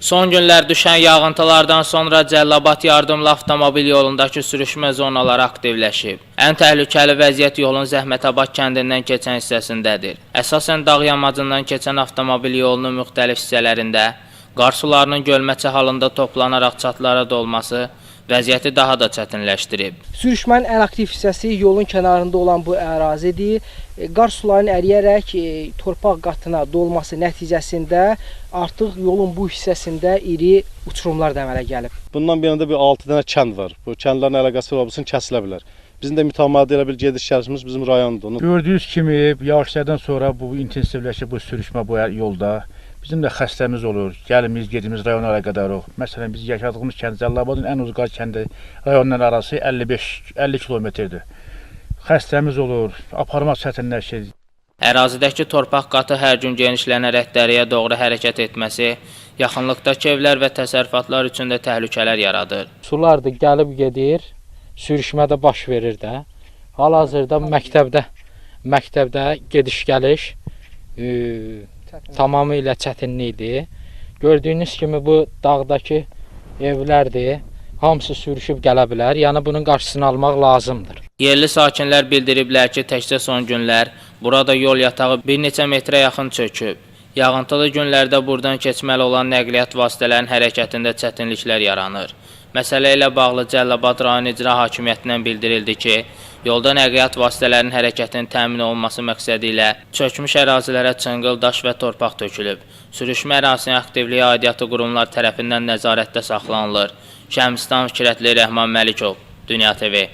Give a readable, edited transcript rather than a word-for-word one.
Son günlər düşən yağıntılardan sonra Cəlilabad yardımlı avtomobil yolundakı sürüşmə zonaları aktivləşib. Ən təhlükəli vəziyyət yolun Zəhmətabad kəndindən keçən hissəsindədir. Əsasən dağ yamacından keçən avtomobil yolunun müxtəlif hissələrində qar sularının gölməçə halında toplanaraq çatlara dolması vəziyyəti daha da çətinləşdirib. Sürüşmənin ən aktiv hissəsi yolun kənarında olan bu ərazidir. Qar sularının əriyərək torpaq qatına dolması nəticəsində artıq yolun bu hissəsində iri uçurumlar da əmələ gəlib. Bundan bir yana da bir 6 dənə kənd var. Bu kəndlərin əlaqəsi olmasın kəsilə bilər. Bizim də mütəmadi elə bir gediş gəlişimiz bizim rayondur. Gördüyünüz kimi yağışlardan sonra bu intensivləşib bu sürüşmə bu yolda. Bizim də xəstəmiz olur, gəlimiz, gedimiz rayon əlaqədarıq. Məsələn, biz yaşadığımız kənd Cəlilabadın ən uzaq kəndi rayonların arası 50 kilometrdir. Xəstəmiz olur, aparmaq çətinləşir. Ərazidəki torpaq qatı hər gün genişlənərək dərəyə doğru hərəkət etməsi, yaxınlıqdakı evlər və təsərrüfatlar üçün də təhlükələr yaradır. Sular da gəlib gedir, sürüşmədə baş verir də. Hal-hazırda məktəbdə gediş-gəliş tamamilə çətinlikdir. Gördüyünüz kimi bu dağdakı evlərdir. Hamısı sürüşüb gələ bilər. Yəni bunun qarşısını almaq lazımdır. Yerli sakinlər bildiriblər ki, təkcə son günlər burada yol yatağı bir neçə metrə yaxın çöküb. Yağıntılı günlərdə buradan keçməli olan nəqliyyat vasitələrinin hərəkətində çətinliklər yaranır. Məsələ ilə bağlı Cəlilabad rayon icra hakimiyyətindən bildirildi ki, yolda nəqliyyat vasitələrinin hərəkətinin təmin olunması məqsədi ilə çökmüş ərazilərə çınqıl, daş və torpaq tökülüb. Sürüşmə ərazisinin aktivliyi aidiyyatı qurumlar tərəfindən nəzarətdə saxlanılır. Şəmstan Fikrətli Rəhman Məlikov, Dünya TV.